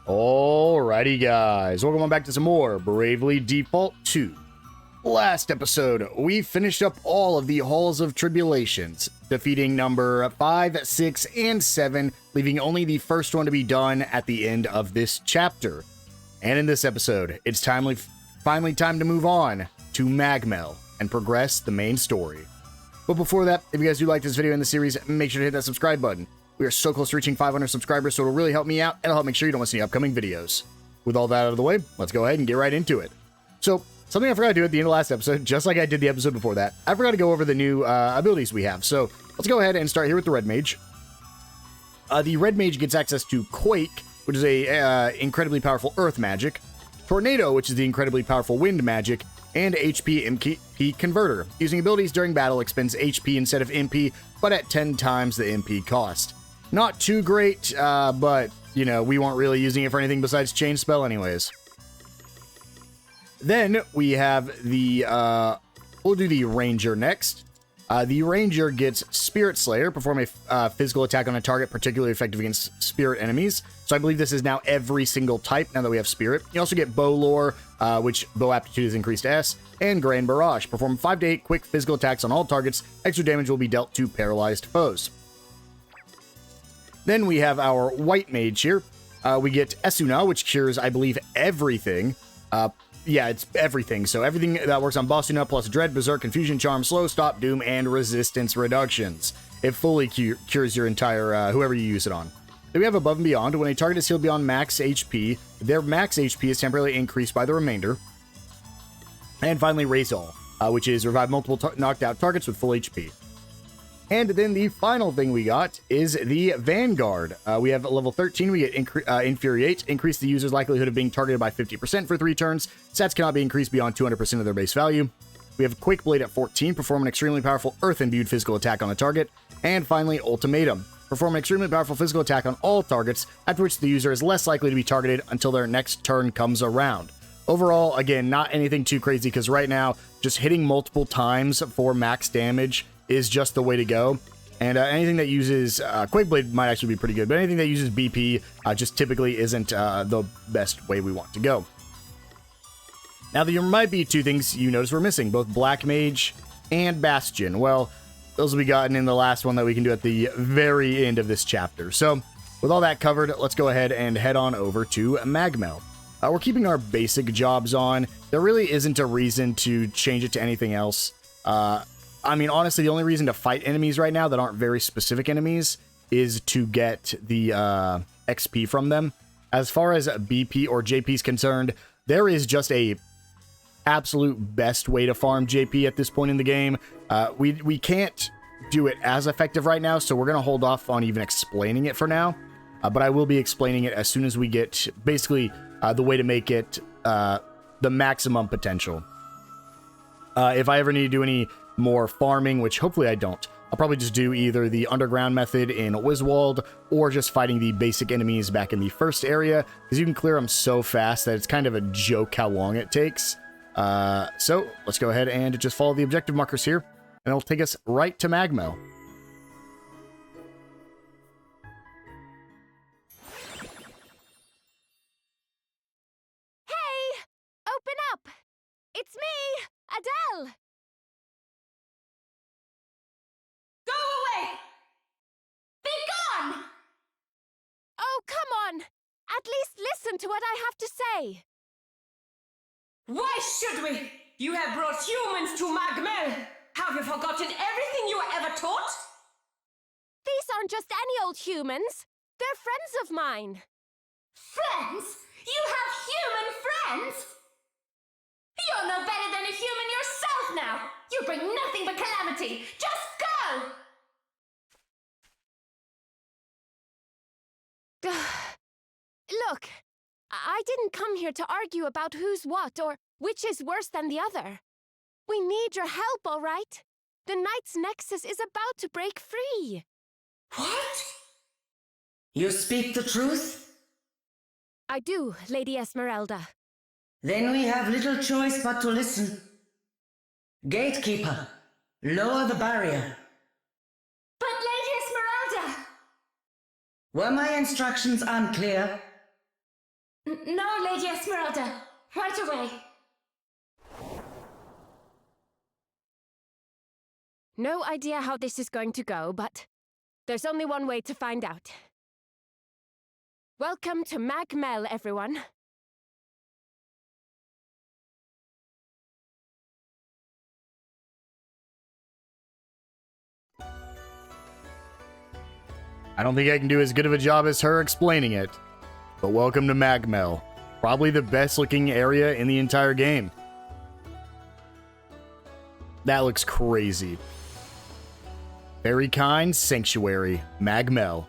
Alrighty guys, welcome on back to some more Bravely Default 2. Last episode, we finished up all of the Halls of Tribulations, defeating number 5, 6, and 7, leaving only the first one to be done at the end of this chapter. And in this episode, it's finally time to move on to Magmel and progress the main story. But before that, if you guys do like this video in the series, make sure to hit that subscribe button. We are so close to reaching 500 subscribers, so it'll really help me out, and it'll help make sure you don't miss any upcoming videos. With all that out of the way, let's go ahead and get right into it. So, something I forgot to do at the end of last episode, just like I did the episode before that, I forgot to go over the new abilities we have. So, let's go ahead and start here with the Red Mage. The Red Mage gets access to Quake, which is a incredibly powerful Earth magic, Tornado, which is the incredibly powerful Wind magic, and HP MP Converter. Using abilities during battle expends HP instead of MP, but at 10 times the MP cost. Not too great, but, you know, we weren't really using it for anything besides Chain Spell anyways. Then we have the, we'll do the Ranger next. The Ranger gets Spirit Slayer, perform a physical attack on a target particularly effective against spirit enemies. So I believe this is now every single type now that we have Spirit. You also get Bow Lore, which Bow Aptitude is increased to S, and Grand Barrage. Perform 5 to 8 quick physical attacks on all targets. Extra damage will be dealt to paralyzed foes. Then we have our White Mage here. We get Esuna, which cures, I believe, everything. Yeah, it's everything. So everything that works on Bossuna plus Dread, Berserk, Confusion, Charm, Slow, Stop, Doom, and Resistance reductions. It fully cures your entire, whoever you use it on. Then we have Above and Beyond. When a target is healed beyond max HP, their max HP is temporarily increased by the remainder. And finally, Raise All, which is revive multiple knocked out targets with full HP. And then the final thing we got is the Vanguard. We have at level 13, we get Infuriate, increase the user's likelihood of being targeted by 50% for 3 turns. Stats cannot be increased beyond 200% of their base value. We have Quake Blade at 14, perform an extremely powerful Earth-imbued physical attack on a target. And finally, Ultimatum. Perform an extremely powerful physical attack on all targets, after which the user is less likely to be targeted until their next turn comes around. Overall, again, not anything too crazy, because right now, just hitting multiple times for max damage is just the way to go. And anything that uses Quake Blade might actually be pretty good, but anything that uses BP just typically isn't the best way we want to go. Now, there might be 2 things you notice we're missing, both Black Mage and Bastion. Well, those will be gotten in the last one that we can do at the very end of this chapter. So, with all that covered, let's go ahead and head on over to Magmel. We're keeping our basic jobs on. There really isn't a reason to change it to anything else. I mean, honestly, the only reason to fight enemies right now that aren't very specific enemies is to get the XP from them. As far as BP or JP is concerned, there is just a absolute best way to farm JP at this point in the game. We can't do it as effective right now, so we're going to hold off on even explaining it for now. But I will be explaining it as soon as we get, basically, the way to make it the maximum potential. If I ever need to do any more farming, which hopefully I don't, I'll probably just do either the underground method in Wiswald or just fighting the basic enemies back in the first area, because you can clear them so fast that it's kind of a joke how long it takes. So let's go ahead and just follow the objective markers here, and it'll take us right to Magmel. Hey! Open up! It's me, Adelle! Go away! Be gone! Oh, come on! At least listen to what I have to say. Why should we? You have brought humans to Magmel! Have you forgotten everything you were ever taught? These aren't just any old humans. They're friends of mine. Friends? You have human friends? You're no better than a human yourself now! You bring nothing but calamity! Just go! Look, I didn't come here to argue about who's what or which is worse than the other. We need your help, all right? The Knight's Nexus is about to break free. What? You speak the truth? I do, Lady Esmeralda. Then we have little choice but to listen. Gatekeeper, lower the barrier. But Lady Esmeralda! Were my instructions unclear? No, Lady Esmeralda. Right away. No idea how this is going to go, but there's only one way to find out. Welcome to Mag Mel, everyone. I don't think I can do as good of a job as her explaining it. But welcome to Magmel. Probably the best looking area in the entire game. That looks crazy. Very kind sanctuary, Magmel.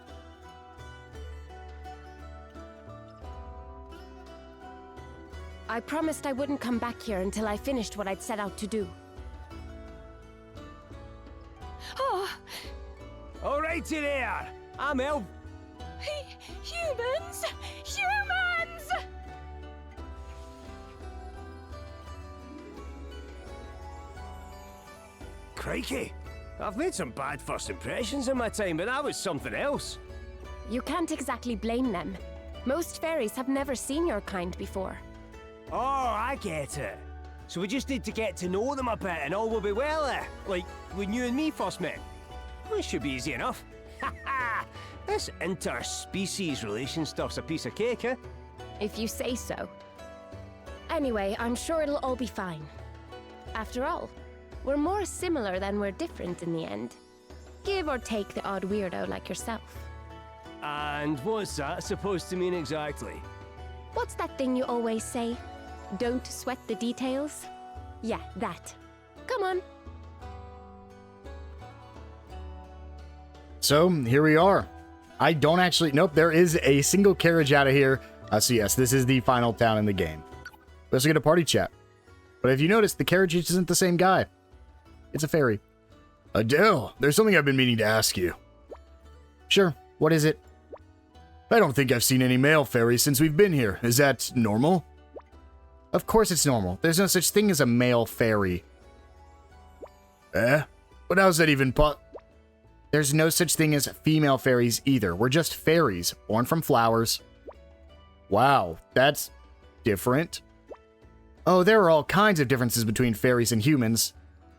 I promised I wouldn't come back here until I finished what I'd set out to do. Oh, Alrighty there. I'm Elvis. humans! Humans! Crikey. I've made some bad first impressions in my time, but that was something else. You can't exactly blame them. Most fairies have never seen your kind before. Oh, I get it. So we just need to get to know them a bit and all will be well there. Like when you and me first met. Well, it should be easy enough. Ha ha! This interspecies relation stuff's a piece of cake, eh? If you say so. Anyway, I'm sure it'll all be fine. After all, we're more similar than we're different in the end. Give or take the odd weirdo like yourself. And what's that supposed to mean exactly? What's that thing you always say? Don't sweat the details? Yeah, that. Come on. So, here we are. I don't actually... Nope, there is a single carriage out of here. So yes, this is the final town in the game. We also get a party chat. But if you notice, the carriage isn't the same guy. It's a fairy. Adelle, there's something I've been meaning to ask you. Sure, what is it? I don't think I've seen any male fairies since we've been here. Is that normal? Of course it's normal. There's no such thing as a male fairy. But how's that even There's no such thing as female fairies either. We're just fairies, born from flowers. Wow, that's different. Oh, there are all kinds of differences between fairies and humans.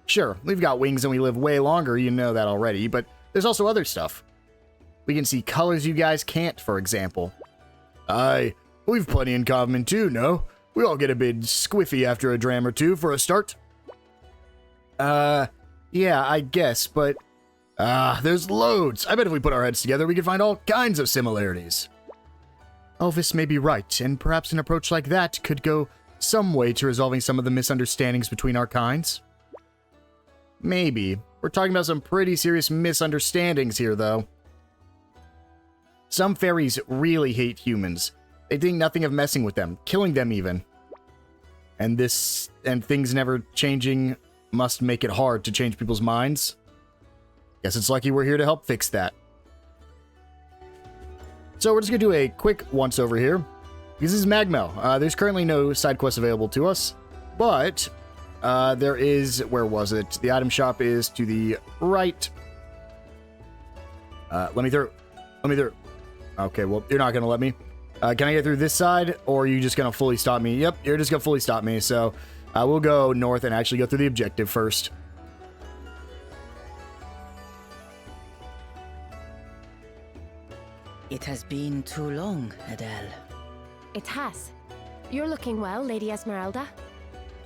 Sure, we've got wings and we live way longer, you know that already, but there's also other stuff. We can see colors you guys can't, for example. Aye, we've plenty in common too, no? We all get a bit squiffy after a dram or two for a start. Yeah, I guess, but... there's loads. I bet if we put our heads together, we could find all kinds of similarities. Elvis may be right, and perhaps an approach like that could go some way to resolving some of the misunderstandings between our kinds. Maybe. We're talking about some pretty serious misunderstandings here, though. Some fairies really hate humans. They think nothing of messing with them, killing them even. And things never changing must make it hard to change people's minds. Guess it's lucky we're here to help fix that. So we're just going to do a quick once-over here. This is Magmel. There's currently no side quests available to us, but there is... Where was it? The item shop is to the right. Let me through. Let me through. Okay, well, you're not going to let me. Can I get through this side, or are you just going to fully stop me? Yep, you're just going to fully stop me, so we'll go north and actually go through the objective first. It has been too long, Adelle. It has. You're looking well, Lady Esmeralda.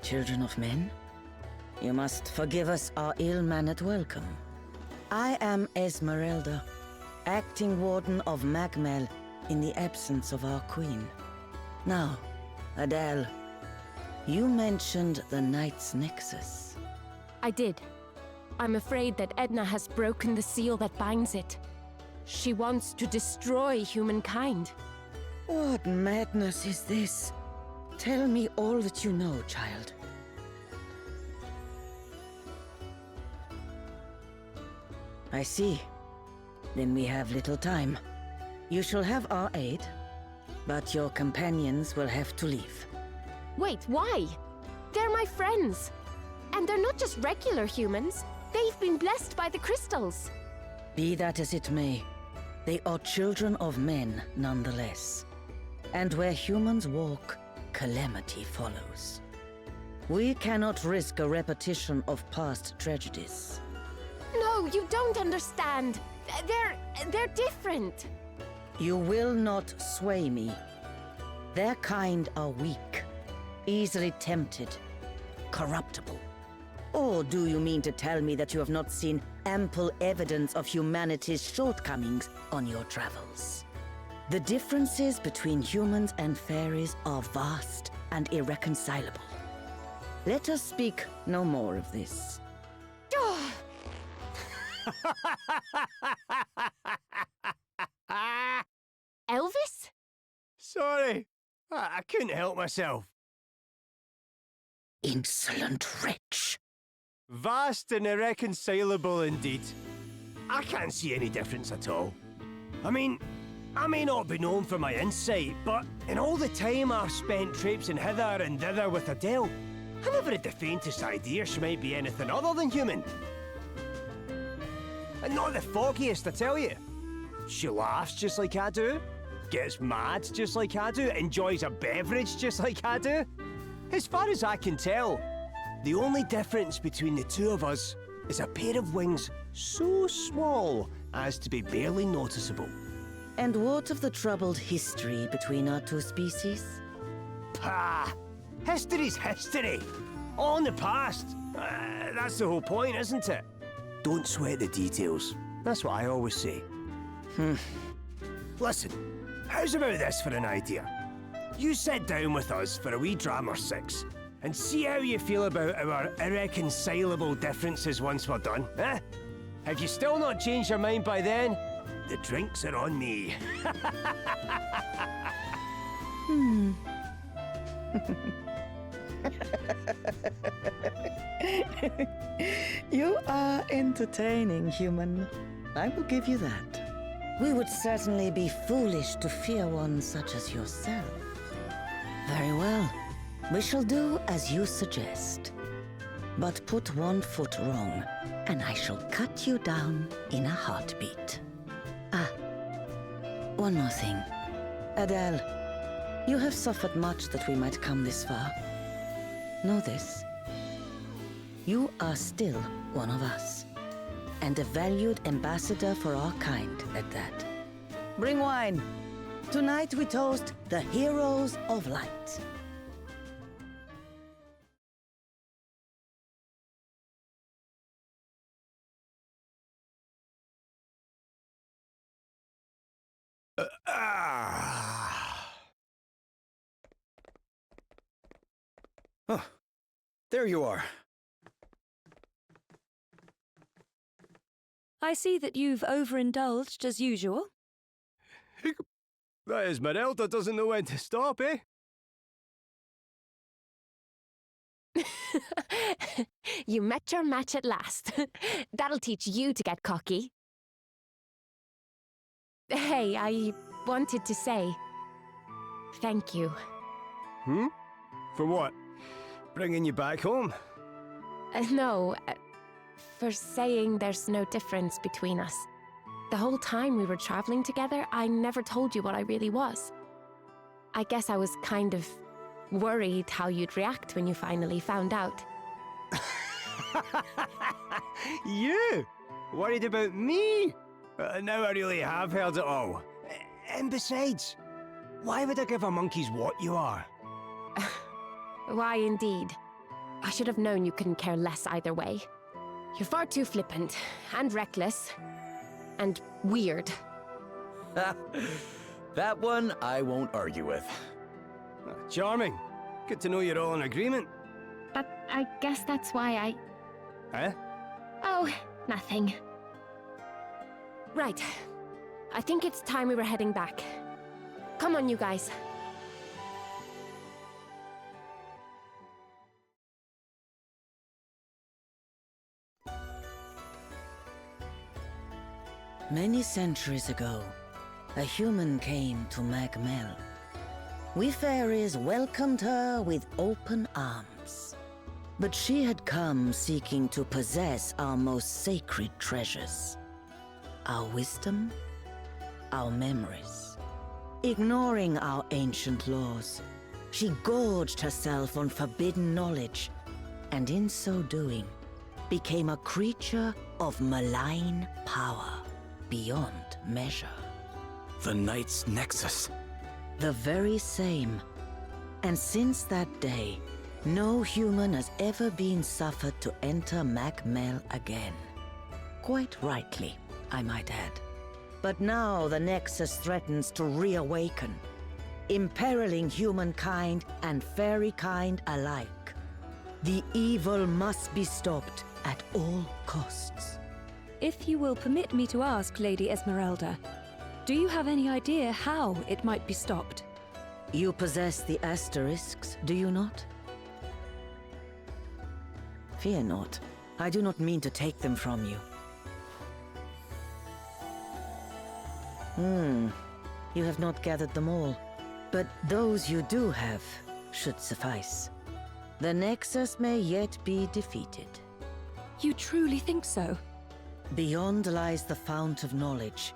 Children of men, you must forgive us our ill-mannered welcome. I am Esmeralda, acting warden of Magmel in the absence of our queen. Now, Adelle, you mentioned the Knight's Nexus. I did. I'm afraid that Edna has broken the seal that binds it. She wants to destroy humankind. What madness is this? Tell me all that you know, child. I see. Then we have little time. You shall have our aid, but your companions will have to leave. Wait, why? They're my friends. And they're not just regular humans. They've been blessed by the crystals. Be that as it may, they are children of men nonetheless. And where humans walk, calamity follows. We cannot risk a repetition of past tragedies. No, you don't understand. They're different. You will not sway me. Their kind are weak, easily tempted, corruptible. Or do you mean to tell me that you have not seen ample evidence of humanity's shortcomings on your travels? The differences between humans and fairies are vast and irreconcilable. Let us speak no more of this. Elvis? Sorry, I couldn't help myself. Insolent wretch. Vast and irreconcilable indeed. I can't see any difference at all. I mean, I may not be known for my insight, but in all the time I've spent traipsing hither and thither with Adelle, I never had the faintest idea she might be anything other than human. And not the foggiest, I tell you. She laughs just like I do, gets mad just like I do, enjoys a beverage just like I do. As far as I can tell, the only difference between the two of us is a pair of wings so small as to be barely noticeable. And what of the troubled history between our two species? Pah! History's history! All in the past. That's the whole point, isn't it? Don't sweat the details. That's what I always say. Listen, how's about this for an idea? You sit down with us for a wee dram or six, and see how you feel about our irreconcilable differences once we're done, eh? Have you still not changed your mind by then? The drinks are on me. You are entertaining, human. I will give you that. We would certainly be foolish to fear one such as yourself. Very well. We shall do as you suggest. But put one foot wrong, and I shall cut you down in a heartbeat. Ah, one more thing. Adelle, you have suffered much that we might come this far. Know this. You are still one of us, and a valued ambassador for our kind at that. Bring wine. Tonight we toast the heroes of light. Oh, there you are. I see that you've overindulged as usual. That Esmeralda doesn't know when to stop, eh? You met your match at last. That'll teach you to get cocky. Hey, I wanted to say thank you. For what? Bringing you back home? No, for saying there's no difference between us. The whole time we were traveling together, I never told you what I really was. I guess I was kind of worried how you'd react when you finally found out. You? Worried about me? Now I really have heard it all. And besides, why would I give a monkeys what you are? Why, indeed. I should have known you couldn't care less either way. You're far too flippant, and reckless, and weird. That one I won't argue with. Charming. Good to know you're all in agreement. But I guess that's why I... Huh? Oh, nothing. Right. I think it's time we were heading back. Come on, you guys. Many centuries ago, a human came to Mag Mell. We fairies welcomed her with open arms. But she had come seeking to possess our most sacred treasures. Our wisdom, our memories, Ignoring our ancient laws, she gorged herself on forbidden knowledge, and in so doing, became a creature of malign power beyond measure. The Knight's Nexus. The very same. And since that day, no human has ever been suffered to enter Mag Mell again. Quite rightly, I might add. But now the Nexus threatens to reawaken, imperiling humankind and fairykind alike. The evil must be stopped at all costs. If you will permit me to ask, Lady Esmeralda, do you have any idea how it might be stopped? You possess the asterisks, do you not? Fear not. I do not mean to take them from you. You have not gathered them all. But those you do have should suffice. The Nexus may yet be defeated. You truly think so? Beyond lies the fount of knowledge,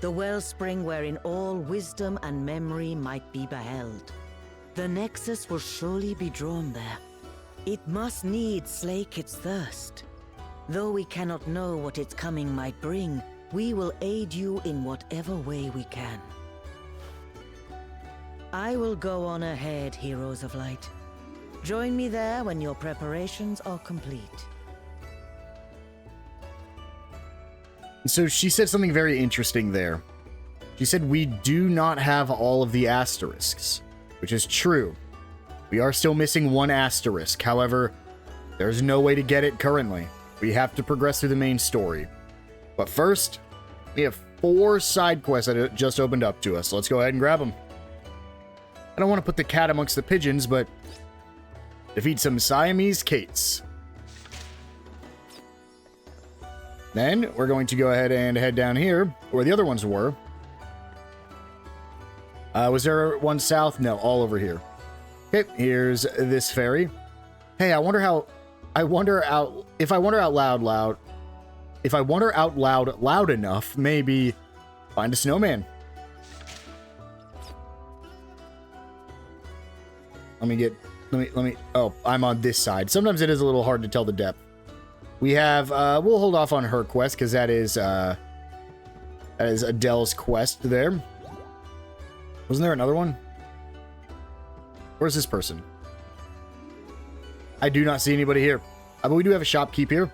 the wellspring wherein all wisdom and memory might be beheld. The Nexus will surely be drawn there. It must needs slake its thirst. Though we cannot know what its coming might bring, we will aid you in whatever way we can. I will go on ahead, Heroes of Light. Join me there when your preparations are complete. So she said something very interesting there. She said we do not have all of the asterisks, which is true. We are still missing one asterisk. However, there's no way to get it currently. We have to progress through the main story. But first, we have 4 side quests that just opened up to us. So let's go ahead and grab them. I don't want to put the cat amongst the pigeons, but defeat some Siamese Kates. Then we're going to go ahead and head down here, where the other ones were. Was there one south? No, all over here. Okay, here's this ferry. Hey, if I wonder out loud enough, maybe find a snowman. Let me, oh, I'm on this side. Sometimes it is a little hard to tell the depth. We have, we'll hold off on her quest, because that is Adelle's quest there. Wasn't there another one? Where's this person? I do not see anybody here. But we do have a shopkeep here.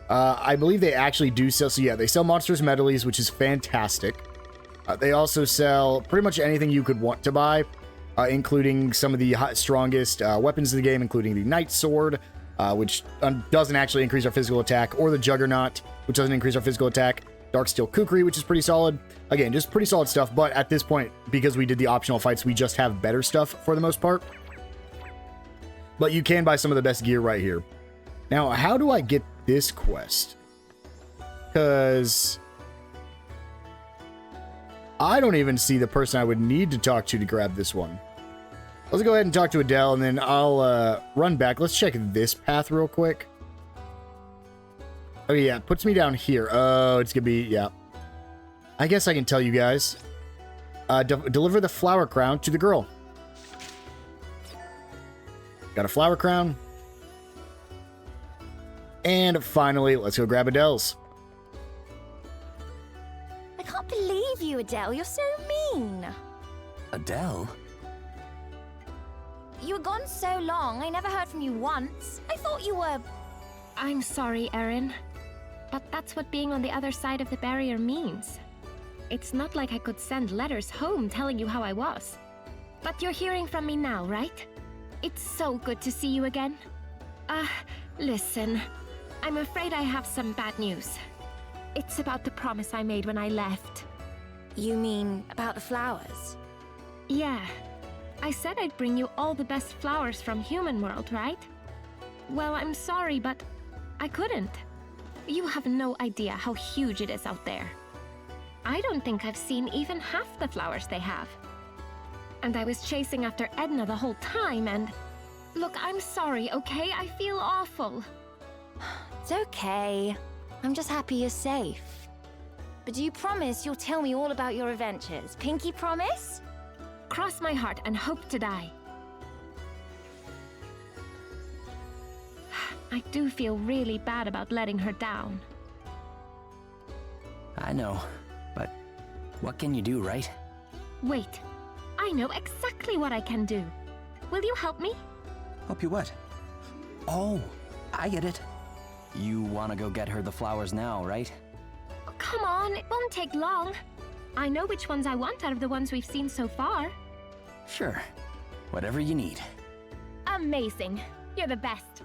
I believe they actually do sell, so yeah, they sell monsters medleys, which is fantastic. They also sell pretty much anything you could want to buy, including some of the strongest weapons in the game, including the Knight Sword, which doesn't actually increase our physical attack, or the Juggernaut, which doesn't increase our physical attack. Darksteel Kukri, which is pretty solid. Again, just pretty solid stuff, but at this point, because we did the optional fights, we just have better stuff for the most part. But you can buy some of the best gear right here. Now, how do I get this quest? Because I don't even see the person I would need to talk to grab this one. Let's go ahead and talk to Adelle, and then I'll run back. Let's check this path real quick. Oh, yeah, it puts me down here. Oh, it's going to be, yeah. I guess I can tell you guys. Deliver the flower crown to the girl. Got a flower crown. And finally, let's go grab Adelle's. I can't believe you, Adelle. You're so mean. Adelle? You were gone so long, I never heard from you once. I thought you were... I'm sorry, Erin. But that's what being on the other side of the barrier means. It's not like I could send letters home telling you how I was. But you're hearing from me now, right? It's so good to see you again. Listen. I'm afraid I have some bad news. It's about the promise I made when I left. You mean about the flowers? Yeah. I said I'd bring you all the best flowers from Human World, right? Well, I'm sorry, but I couldn't. You have no idea how huge it is out there. I don't think I've seen even half the flowers they have. And I was chasing after Edna the whole time, and... Look, I'm sorry, okay? I feel awful. It's okay. I'm just happy you're safe. But do you promise you'll tell me all about your adventures? Pinky promise? cross my heart and hope to die. I do feel really bad about letting her down. I know, but what can you do, right? Wait, I know exactly what I can do. Will you help me? Help you what? Oh, I get it. You wanna go get her the flowers now, right? Oh, come on, it won't take long. I know which ones I want out of the ones we've seen so far. Sure. Whatever you need. Amazing. You're the best.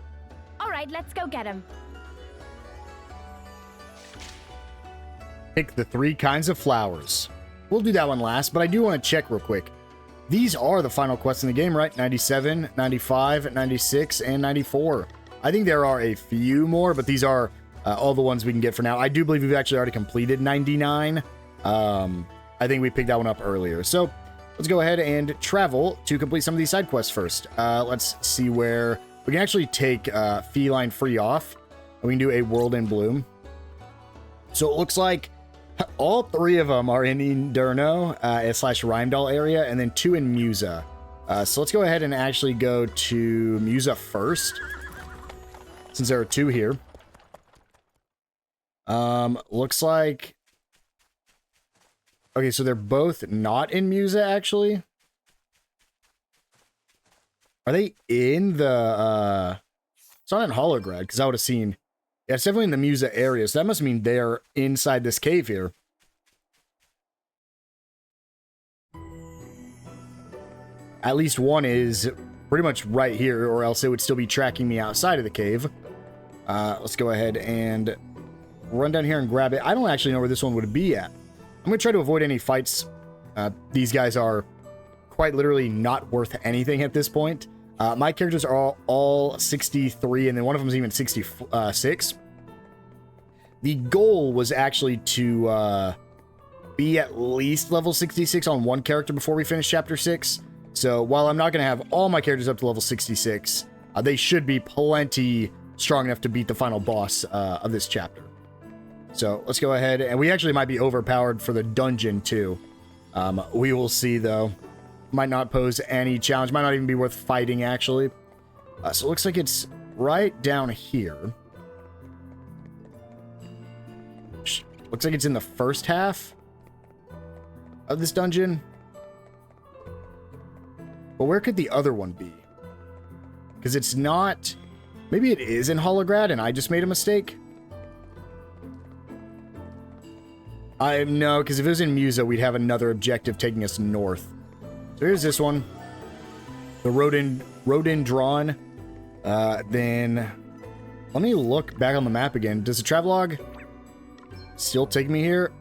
All right, let's go get him. Pick the 3 kinds of flowers. We'll do that one last, but I do want to check real quick. These are the final quests in the game, right? 97, 95, 96, and 94. I think there are a few more, but these are all the ones we can get for now. I do believe we've actually already completed 99. I think we picked that one up earlier. So let's go ahead and travel to complete some of these side quests first. Let's see where we can actually take Feline Free off. And we can do a World in Bloom. So it looks like all 3 of them are in Inderno / Rheimdall area, and then 2 in Musa. So let's go ahead and actually go to Musa first, since there are 2 here. Looks like... Okay, so they're both not in Musa, actually. Are they in the... It's not in Holograd, because I would have seen... Yeah, it's definitely in the Musa area, so that must mean they're inside this cave here. At least one is pretty much right here, or else it would still be tracking me outside of the cave. Let's go ahead and run down here and grab it. I don't actually know where this one would be at. I'm going to try to avoid any fights. These guys are quite literally not worth anything at this point. My characters are all 63, and then one of them is even 66. The goal was actually to be at least level 66 on one character before we finish Chapter 6. So while I'm not going to have all my characters up to level 66, they should be plenty strong enough to beat the final boss of this chapter. So let's go ahead, and we actually might be overpowered for the dungeon too. We will see, though. Might not pose any challenge. Might not even be worth fighting, actually. So it looks like it's right down here. Looks like it's in the first half of this dungeon. But where could the other one be? Because it's not... Maybe it is in Holograd and I just made a mistake? No, because if it was in Musa, we'd have another objective taking us north. So here's this one. The Rhododendron. Then let me look back on the map again. Does the travelogue still take me here?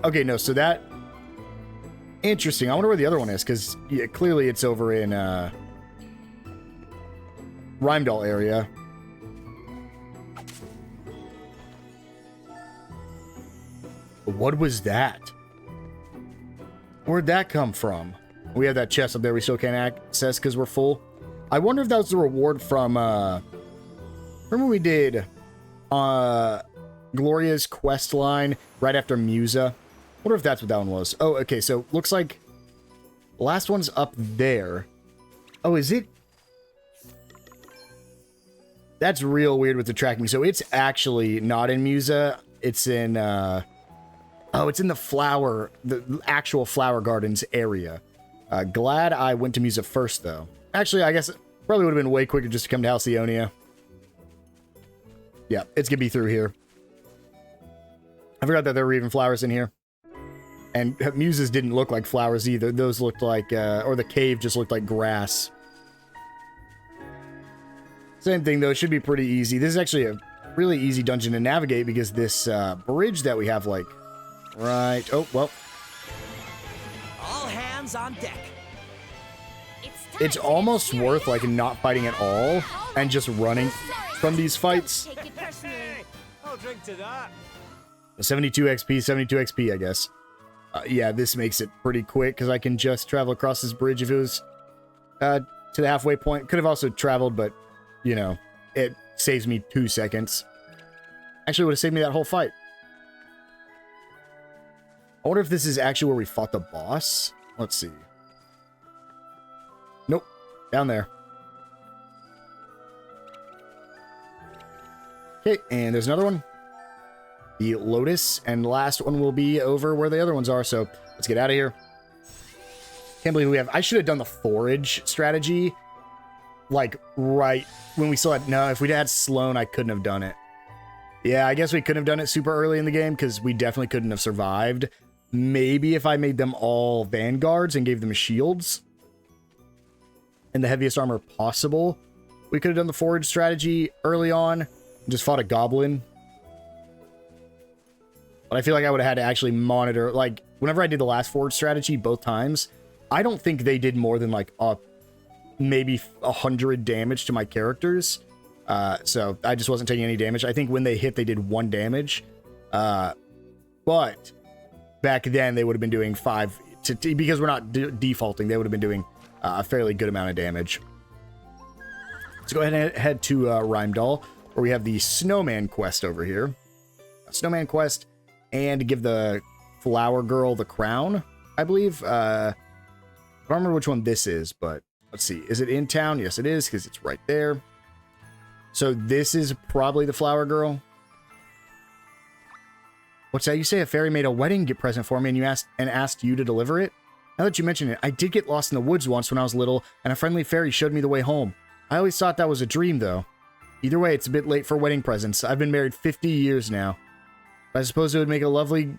Okay, no, so that... Interesting. I wonder where the other one is, because yeah, clearly it's over in Rheimdall area. What was that? Where'd that come from? We have that chest up there we still can't access because we're full. I wonder if that was the reward from, remember we did Gloria's quest line right after Musa? Wonder if that's what that one was. Oh, okay, so looks like the last one's up there. Oh, is it? That's real weird with the tracking. So it's actually not in Musa. It's in, oh, it's in the actual flower gardens area. Glad I went to Musa first, though. Actually, I guess it probably would have been way quicker just to come to Halcyonia. Yeah, it's gonna be through here. I forgot that there were even flowers in here. And Muses didn't look like flowers either. Those looked like, or the cave just looked like grass. Same thing, though. It should be pretty easy. This is actually a really easy dungeon to navigate because this bridge that we have, like, right... Oh, well. All hands on deck. It's almost worth, like, not fighting at all and just running from these fights. I'll drink to that. 72 XP, 72 XP, I guess. Yeah, this makes it pretty quick because I can just travel across this bridge if it was to the halfway point. Could have also traveled, but, you know, it saves me 2 seconds. Actually, would have saved me that whole fight. I wonder if this is actually where we fought the boss. Let's see. Nope. Down there. Okay, and there's another one. The Lotus, and the last one will be over where the other ones are, so let's get out of here. Can't believe we have... I should have done the forage strategy, like, right when we still had... No, if we'd had Sloan, I couldn't have done it. Yeah, I guess we couldn't have done it super early in the game, because we definitely couldn't have survived. Maybe if I made them all vanguards and gave them shields and the heaviest armor possible, we could have done the forage strategy early on and just fought a goblin. But I feel like I would have had to actually monitor, like, whenever I did the last forward strategy, both times, I don't think they did more than, like, maybe 100 damage to my characters. So I just wasn't taking any damage. I think when they hit, they did 1 damage. But back then, they would have been doing 5, because we're not defaulting, they would have been doing a fairly good amount of damage. Let's go ahead and head to Rheimdall, where we have the Snowman quest over here. Snowman quest. And give the flower girl the crown, I believe. I don't remember which one this is, but let's see. Is it in town? Yes, it is, because it's right there. So this is probably the flower girl. What's that? You say a fairy made a wedding gift present for me and asked you to deliver it? Now that you mention it, I did get lost in the woods once when I was little, and a friendly fairy showed me the way home. I always thought that was a dream, though. Either way, it's a bit late for wedding presents. I've been married 50 years now. I suppose it would make a lovely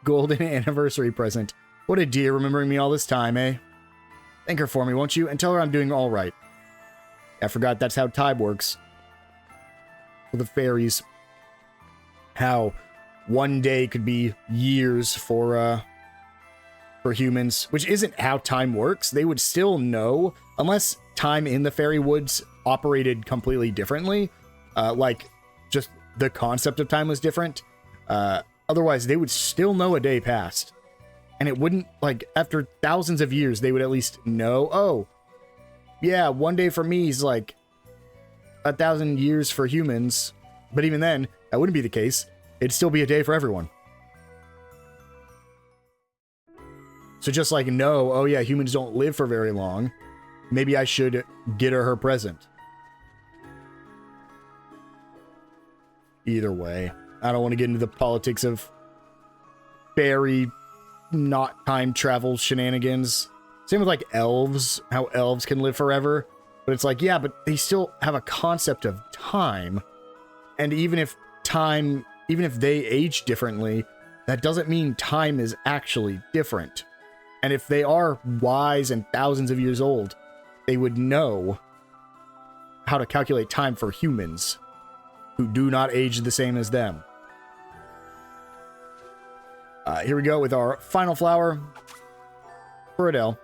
golden anniversary present. What a dear, remembering me all this time, eh? Thank her for me, won't you? And tell her I'm doing all right. I forgot that's how time works. With the fairies. How one day could be years for humans, which isn't how time works. They would still know, unless time in the fairy woods operated completely differently. Like, just the concept of time was different. Otherwise, they would still know a day passed. And it wouldn't, like, after thousands of years, they would at least know, oh, yeah, one day for me is like 1,000 years for humans. But even then, that wouldn't be the case. It'd still be a day for everyone. So just like, no, oh yeah, humans don't live for very long. Maybe I should get her present. Either way. I don't want to get into the politics of fairy, not time travel shenanigans. Same with like elves, how elves can live forever. But it's like, yeah, but they still have a concept of time. And even if they age differently, that doesn't mean time is actually different. And if they are wise and thousands of years old, they would know how to calculate time for humans who do not age the same as them. Here we go with our final flower for Adelle,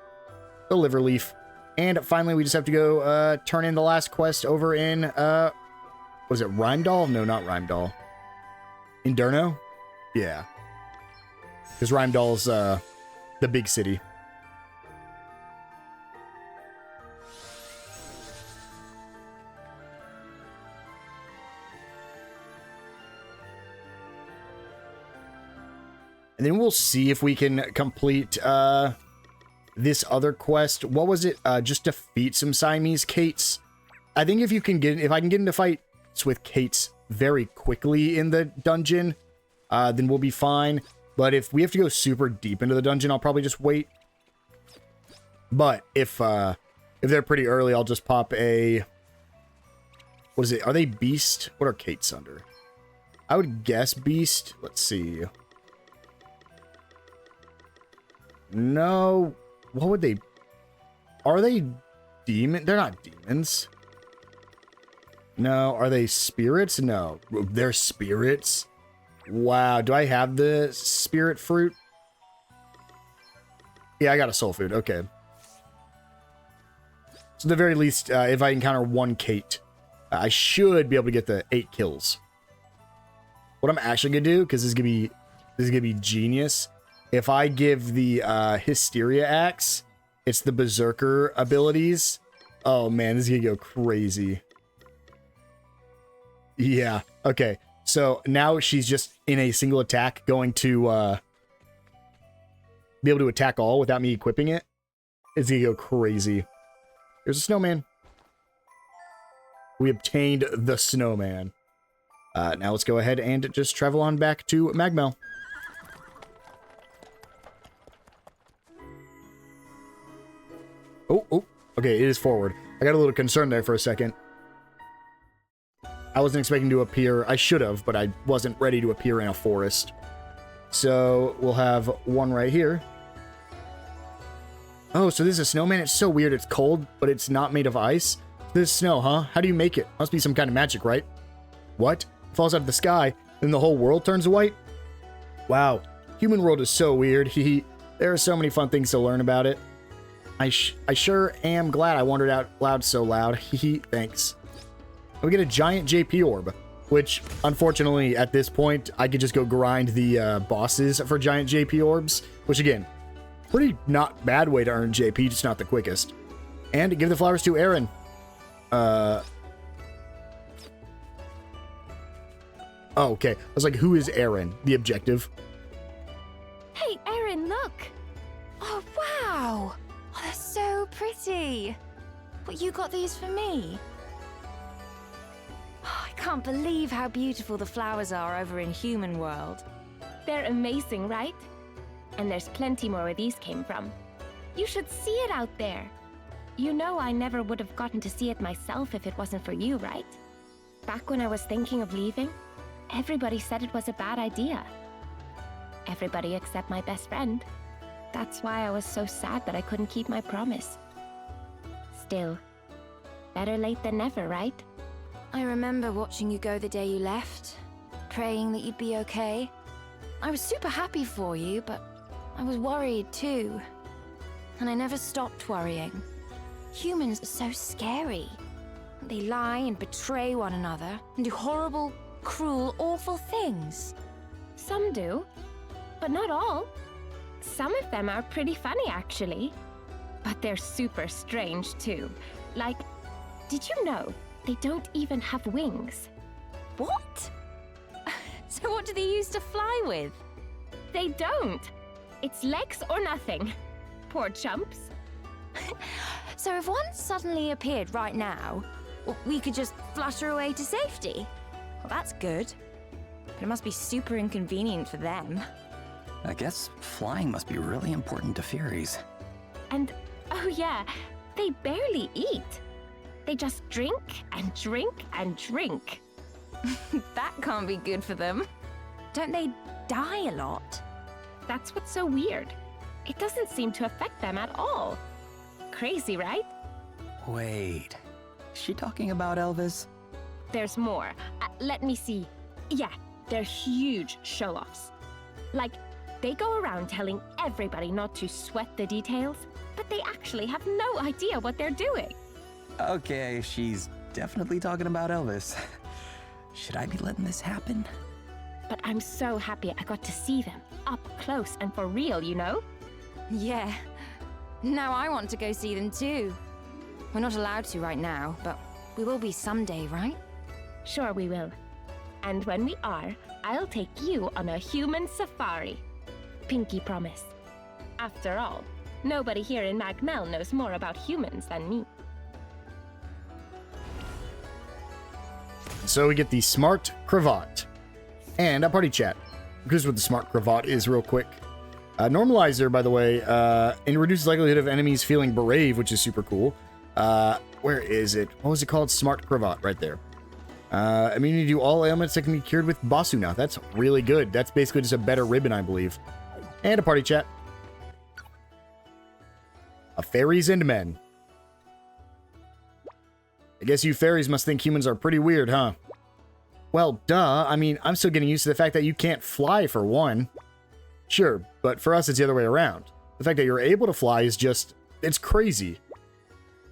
the liver leaf. And finally, we just have to go turn in the last quest over in, was it Rheimdall? No, not Rheimdall. In Durno? Yeah. Because Rheimdall's the big city. And then we'll see if we can complete this other quest. What was it? Just defeat some Siamese Kates. I think if I can get into fights with Kates very quickly in the dungeon, then we'll be fine. But if we have to go super deep into the dungeon, I'll probably just wait. But if they're pretty early, I'll just pop a... What is it? Are they Beast? What are Kates under? I would guess Beast. Let's see. No. What would they... Are they demon? They're not demons. No. Are they spirits? No. They're spirits? Wow. Do I have the spirit fruit? Yeah, I got a soul food. Okay. So at the very least, if I encounter one Kate, I should be able to get the 8 kills. What I'm actually going to do, because this is going to be genius... If I give the Hysteria Axe, it's the Berserker abilities. Oh man, this is gonna go crazy. Yeah, okay. So now she's just in a single attack going to be able to attack all without me equipping it. It's gonna go crazy. Here's a snowman. We obtained the snowman. Now let's go ahead and just travel on back to Magmel. Oh, okay, it is forward. I got a little concerned there for a second. I wasn't expecting to appear. I should have, but I wasn't ready to appear in a forest. So we'll have one right here. Oh, so this is a snowman? It's so weird. It's cold, but it's not made of ice. This is snow, huh? How do you make it? Must be some kind of magic, right? What? It falls out of the sky, then the whole world turns white? Wow. Human world is so weird. There are so many fun things to learn about it. I sure am glad I wandered out loud so loud. Thanks. We get a giant JP orb, which, unfortunately, at this point, I could just go grind the bosses for giant JP orbs, which, again, pretty not bad way to earn JP, just not the quickest. And give the flowers to Aaron. Oh, okay. I was like, who is Aaron? The objective. Hey, Erin, look! Oh, wow! Oh, they're so pretty. But you got these for me? Oh, I can't believe how beautiful the flowers are over in Human World. They're amazing, right? And there's plenty more where these came from. You should see it out there. You know I never would have gotten to see it myself if it wasn't for you, right? Back when I was thinking of leaving, everybody said it was a bad idea. Everybody except my best friend. That's why I was so sad that I couldn't keep my promise. Still, better late than never, right? I remember watching you go the day you left, praying that you'd be okay. I was super happy for you, but I was worried too. And I never stopped worrying. Humans are so scary. They lie and betray one another and do horrible, cruel, awful things. Some do, but not all. Some of them are pretty funny, actually. But they're super strange, too. Like, did you know they don't even have wings? What? So what do they use to fly with? They don't. It's legs or nothing. Poor chumps. So if one suddenly appeared right now, we could just flutter away to safety? Well, that's good. But it must be super inconvenient for them. I guess flying must be really important to fairies. And, oh yeah, they barely eat. They just drink and drink and drink. That can't be good for them. Don't they die a lot? That's what's so weird. It doesn't seem to affect them at all. Crazy, right? Wait, is she talking about Elvis? There's more. Let me see. Yeah, they're huge show-offs. Like, they go around telling everybody not to sweat the details, but they actually have no idea what they're doing. Okay, she's definitely talking about Elvis. Should I be letting this happen? But I'm so happy I got to see them, up close and for real, you know? Yeah. Now I want to go see them too. We're not allowed to right now, but we will be someday, right? Sure we will. And when we are, I'll take you on a human safari. Pinky promise. After all, nobody here in Magmel knows more about humans than me. So we get the smart cravat and a party chat. Here's what the smart cravat is real quick. Normalizer, by the way, and reduces likelihood of enemies feeling brave, which is super cool. Where is it? What was it called? Smart cravat, right there. Immunity to all ailments that can be cured with Basuna. That's really good. That's basically just a better ribbon, I believe. And a party chat. A fairies and men. I guess you fairies must think humans are pretty weird, huh? Well, duh. I mean, I'm still getting used to the fact that you can't fly, for one. Sure, but for us, it's the other way around. The fact that you're able to fly is just... it's crazy.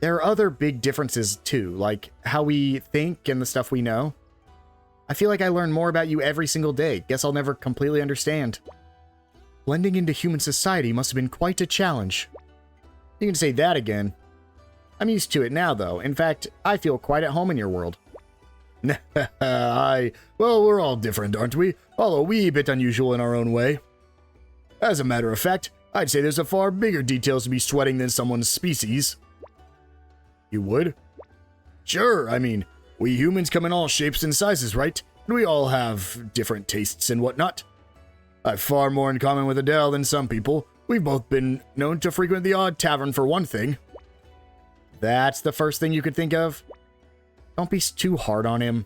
There are other big differences, too, like how we think and the stuff we know. I feel like I learn more about you every single day. Guess I'll never completely understand. Blending into human society must have been quite a challenge. You can say that again. I'm used to it now, though. In fact, I feel quite at home in your world. Well, we're all different, aren't we? All a wee bit unusual in our own way. As a matter of fact, I'd say there's a far bigger details to be sweating than someone's species. You would? Sure, I mean, we humans come in all shapes and sizes, right? And we all have different tastes and whatnot. I've far more in common with Adelle than some people. We've both been known to frequent the odd tavern for one thing. That's the first thing you could think of? Don't be too hard on him.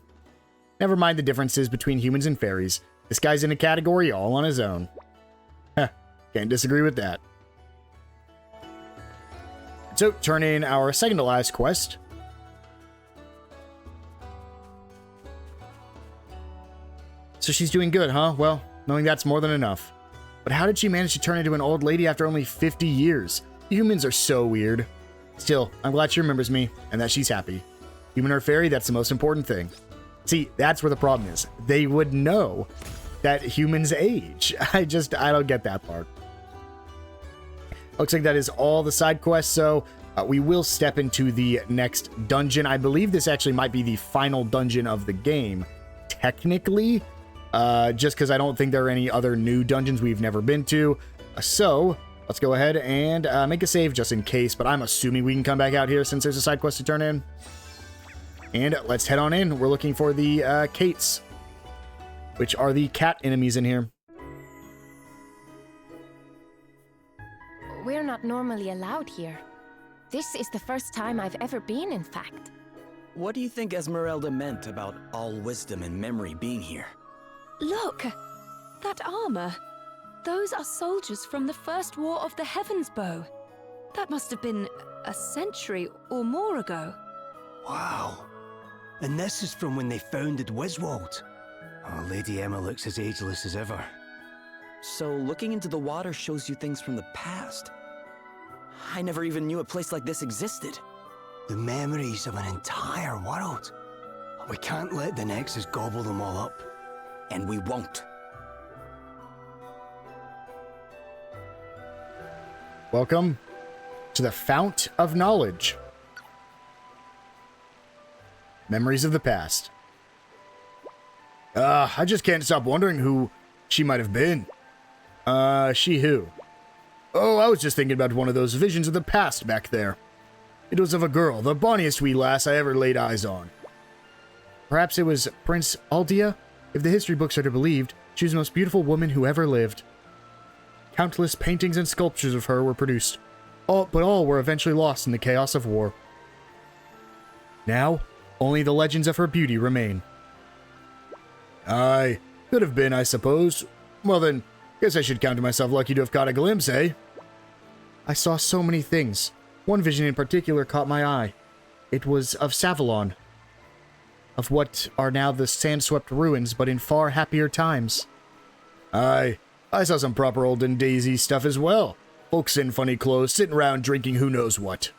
Never mind the differences between humans and fairies. This guy's in a category all on his own. Heh, can't disagree with that. So, turn in our second to last quest. So she's doing good, huh? Well, knowing that's more than enough. But how did she manage to turn into an old lady after only 50 years? Humans are so weird. Still, I'm glad she remembers me, and that she's happy. Human or fairy, that's the most important thing. See, that's where the problem is. They would know that humans age. I don't get that part. Looks like that is all the side quests, so we will step into the next dungeon. I believe this actually might be the final dungeon of the game, technically, just because I don't think there are any other new dungeons we've never been to. So, let's go ahead and make a save just in case, but I'm assuming we can come back out here since there's a side quest to turn in. And let's head on in. We're looking for the Kates, which are the cat enemies in here. We're not normally allowed here. This is the first time I've ever been, in fact. What do you think Esmeralda meant about all wisdom and memory being here? Look! That armor. Those are soldiers from the First War of the Heavens Bow. That must have been a century or more ago. Wow. And this is from when they founded Wiswold. Oh, Lady Emma looks as ageless as ever. So looking into the water shows you things from the past. I never even knew a place like this existed. The memories of an entire world. We can't let the Nexus gobble them all up. And we won't. Welcome to the Fount of Knowledge. Memories of the past. I just can't stop wondering who she might have been. She who? Oh, I was just thinking about one of those visions of the past back there. It was of a girl, the bonniest wee lass I ever laid eyes on. Perhaps it was Prince Aldea? If the history books are to be believed, she was the most beautiful woman who ever lived. Countless paintings and sculptures of her were produced, but all were eventually lost in the chaos of war. Now, only the legends of her beauty remain. Aye, could have been, I suppose. Well then, guess I should count myself lucky to have caught a glimpse, eh? I saw so many things. One vision in particular caught my eye. It was of Savalon. Of what are now the sand-swept ruins, but in far happier times. Aye, I saw some proper olden daisy stuff as well. Folks in funny clothes, sitting around drinking who knows what.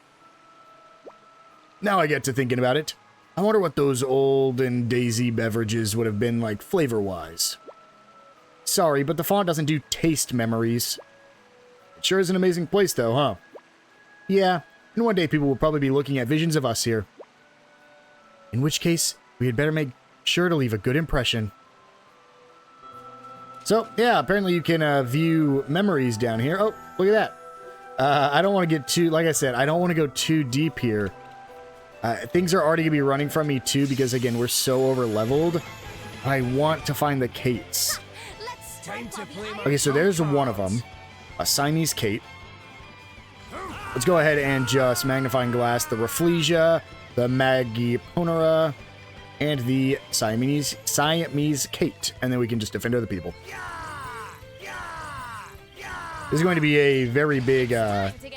Now I get to thinking about it. I wonder what those olden daisy beverages would have been like flavor-wise. Sorry, but the font doesn't do taste memories. It sure is an amazing place though, huh? Yeah, and one day people will probably be looking at visions of us here. In which case, we had better make sure to leave a good impression. So, yeah, apparently you can view memories down here. Oh, look at that. I don't want to get too, like I said, I don't want to go too deep here. Things are already going to be running from me too, because again, we're so over-leveled. I want to find the Kates. Okay, so there's one of them. A Siamese Kate. Let's go ahead and just magnifying glass the Rafflesia, the Magiponera, and the Siamese Kate. And then we can just defend other people. This is going to be a very big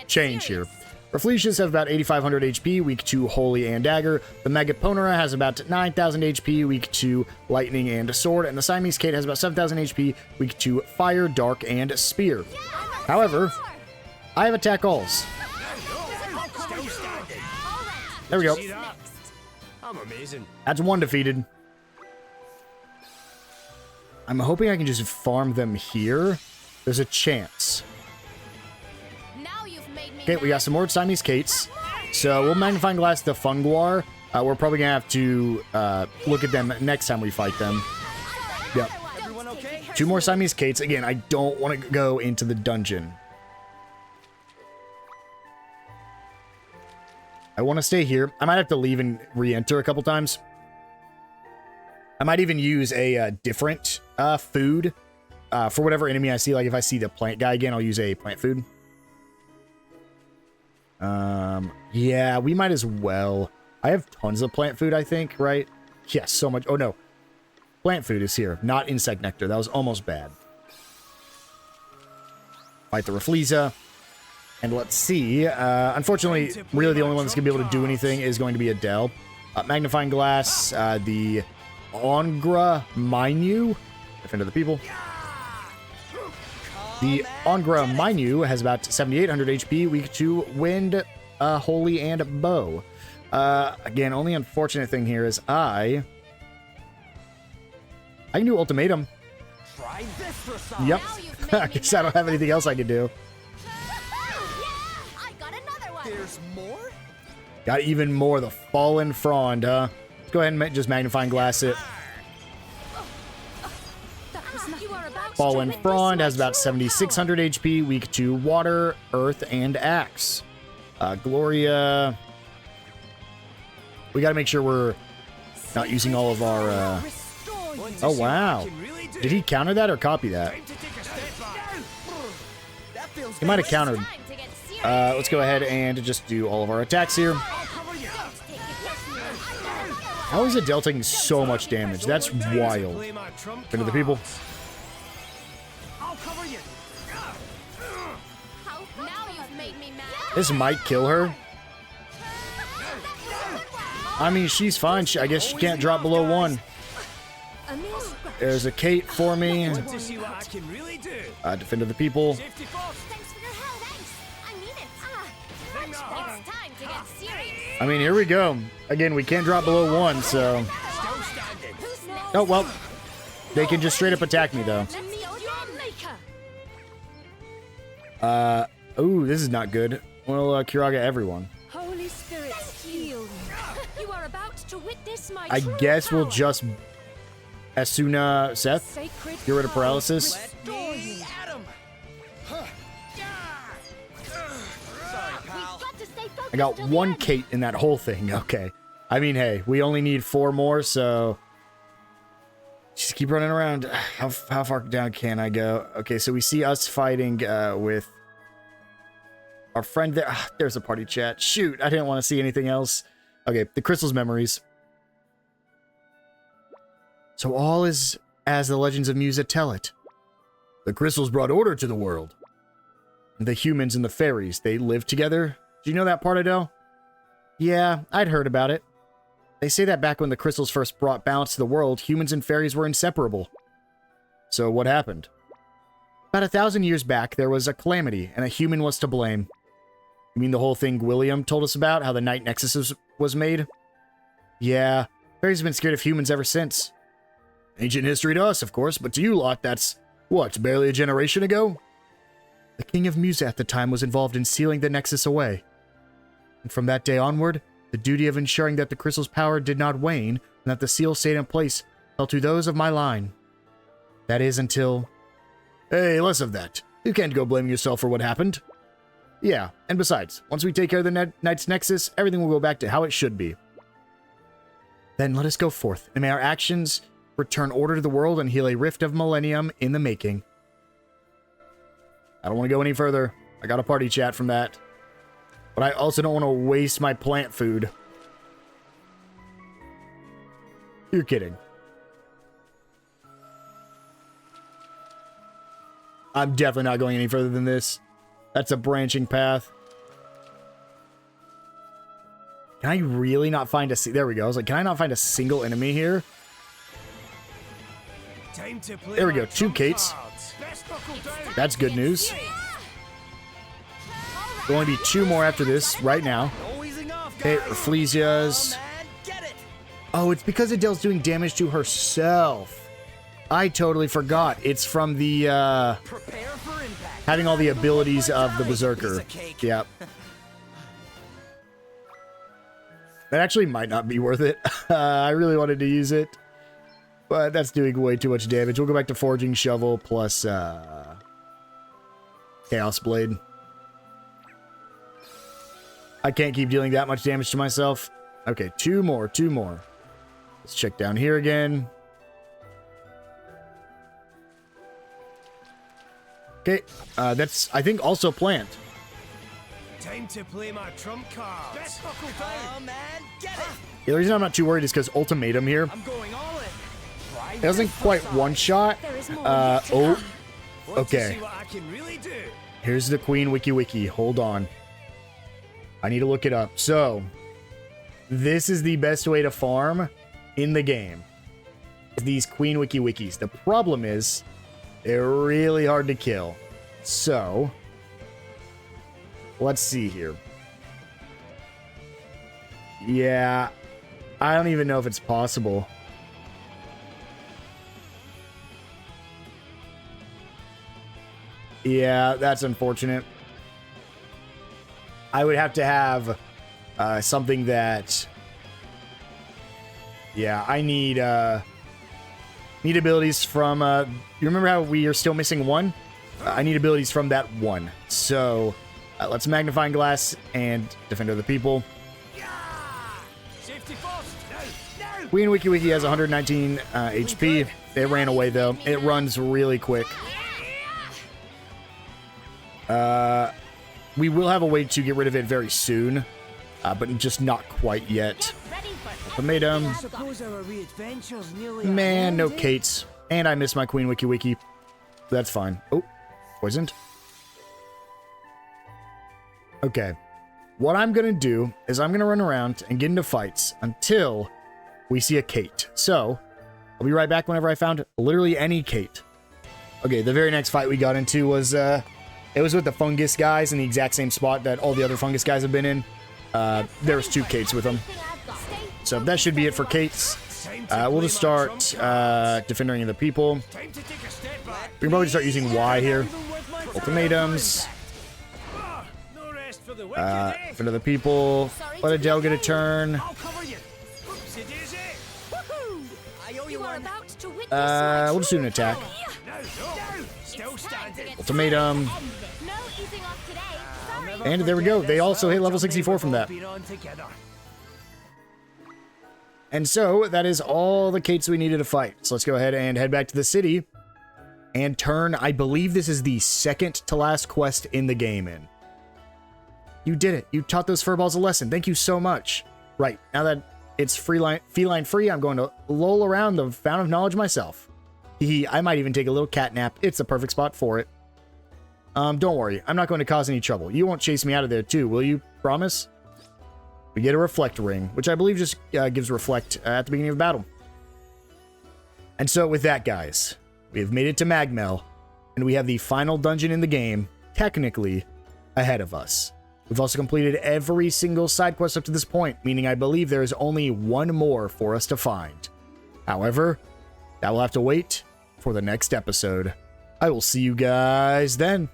change here. Rafflesias have about 8,500 HP, weak to Holy and Dagger. The Magiponera has about 9,000 HP, weak to Lightning and Sword. And the Siamese Kate has about 7,000 HP, weak to Fire, Dark, and Spear. However, I have attack alls. There we go. I'm amazing. That's one defeated. I'm hoping I can just farm them here. There's a chance. Okay, we got some more Siamese Kates. So we'll magnifying glass the Funguar. We're probably gonna have to look at them next time we fight them. Yep. Two more Siamese Kates. Again, I don't want to go into the dungeon. I want to stay here. I might have to leave and re-enter a couple times. I might even use a different food for whatever enemy I see. Like if I see the plant guy again, I'll use a plant food. Yeah, we might as well. I have tons of plant food, I think, right? Yeah, so much. Oh, no. Plant food is here, not insect nectar. That was almost bad. Fight the Rafflesia. And let's see. Unfortunately, really the only one that's going to be able to do anything is going to be Adelle. Magnifying Glass, the Ongra Minyu. Defender of the people. The Ongra Minyu has about 7,800 HP, weak to Wind, Holy, and Bow. Again, only unfortunate thing here is I can do Ultimatum. Try this for Yep. I guess I don't have anything else I can do. I got another one. There's more? Got even more. The Fallen Frond, huh? Let's go ahead and just Magnifying Glass it. Fallen Frond has about 7,600 HP, weak to Water, Earth, and Axe. Gloria. We gotta make sure we're not using all of our, Oh, wow. Did he counter that or copy that? He might have countered. Let's go ahead and just do all of our attacks here. How is Adelle taking so much damage? That's wild. Into the people. This might kill her. I mean, she's fine. I guess she can't drop below 1. There's a Kate for me. Defender of the people. I mean, here we go. Again, we can't drop below 1, so... Oh, well. They can just straight up attack me, though. Ooh, this is not good. Well, Kiraga everyone. Holy Spirit, heal. You are about to witness my I guess we'll just... Asuna Seth. Get rid of paralysis. I got 1 Kate in that whole thing. Okay. I mean, hey, we only need 4 more, so... Just keep running around. How far down can I go? Okay, so we see us fighting with... our friend there. There's a party chat. Shoot, I didn't want to see anything else. Okay, the Crystal's memories. So all is as the legends of Musa tell it. The crystals brought order to the world. The humans and the fairies, they lived together. Do you know that part, Adelle? Yeah, I'd heard about it. They say that back when the crystals first brought balance to the world, humans and fairies were inseparable. So what happened? About 1,000 years back, there was a calamity, and a human was to blame. You mean the whole thing William told us about, how the Night Nexus was made? Yeah, fairies have been scared of humans ever since. Ancient history to us, of course, but to you lot, that's, what, barely a generation ago? The King of Musa at the time was involved in sealing the Nexus away. And from that day onward, the duty of ensuring that the crystal's power did not wane and that the seal stayed in place fell to those of my line. That is until... Hey, less of that. You can't go blaming yourself for what happened. Yeah, and besides, once we take care of the Night's Nexus, everything will go back to how it should be. Then let us go forth, and may our actions return order to the world and heal a rift of millennium in the making. I don't want to go any further. I got a party chat from that. But I also don't want to waste my plant food. You're kidding. I'm definitely not going any further than this. That's a branching path. Can I really not find a... There we go. I was like, can I not find a single enemy here? There we go. 2 Kates. That's good news. There'll only be 2 more after this right now. Okay, Rafflesia's. Oh, it's because Adelle's doing damage to herself. I totally forgot. It's from the, having all the abilities of the Berserker. Yep. That actually might not be worth it. I really wanted to use it. But that's doing way too much damage. We'll go back to Forging Shovel plus, Chaos Blade. I can't keep dealing that much damage to myself. Okay, two more. Let's check down here again. Okay, that's, I think, also plant. Time to play my trump cards. Best buckle down. Oh man, get it! The reason I'm not too worried is because ultimatum here. I'm going all in. Try It doesn't quite one-shot. There is more Oh, Want to okay. see what I can really do? Here's the Queen Wiki. Hold on. I need to look it up. So, this is the best way to farm in the game. These Queen Wikis. The problem is, they're really hard to kill. So, let's see here. Yeah, I don't even know if it's possible. Yeah, that's unfortunate. I would have to have something that... Yeah, I need abilities from... you remember how we are still missing one? I need abilities from that one. So, let's Magnifying Glass and Defender of the People. Safety first. Now. Queen Wiki has 119 HP. It ran away, though. It runs really quick. We will have a way to get rid of it very soon, but just not quite yet. Ultimatum. Suppose our wee adventures nearly Man, no ended. Kates. And I missed my Queen Wiki. That's fine. Oh, poisoned. Okay. What I'm going to do is I'm going to run around and get into fights until we see a Kate. So, I'll be right back whenever I found literally any Kate. Okay, the very next fight we got into was, it was with the fungus guys in the exact same spot that all the other fungus guys have been in. There was 2 Kates with them. So that should be it for Kates. We'll just start Defending of the People. Time to take a step back. We can probably start using Y here. Ultimatums. No rest for the wicked, eh? Defend of the People. Let Adelle get a turn. I'll cover you. Oopsie daisy. I owe you You are one. about to witness my We'll just do an true attack. power. No. Still standing. Ultimatum. No easing off today. Sorry. And there we go. They also hit level 64 from that. Been on together. And so, that is all the Kates we needed to fight. So let's go ahead and head back to the city and turn, I believe this is the second to last quest in the game in. You did it. You taught those furballs a lesson. Thank you so much. Right, now that it's feline free, I'm going to loll around the Fountain of Knowledge myself. I might even take a little cat nap. It's the perfect spot for it. Don't worry. I'm not going to cause any trouble. You won't chase me out of there too, will you? Promise? We get a Reflect Ring, which I believe just gives Reflect at the beginning of battle. And so with that, guys, we have made it to Magmel, and we have the final dungeon in the game, technically, ahead of us. We've also completed every single side quest up to this point, meaning I believe there is only one more for us to find. However, that will have to wait for the next episode. I will see you guys then.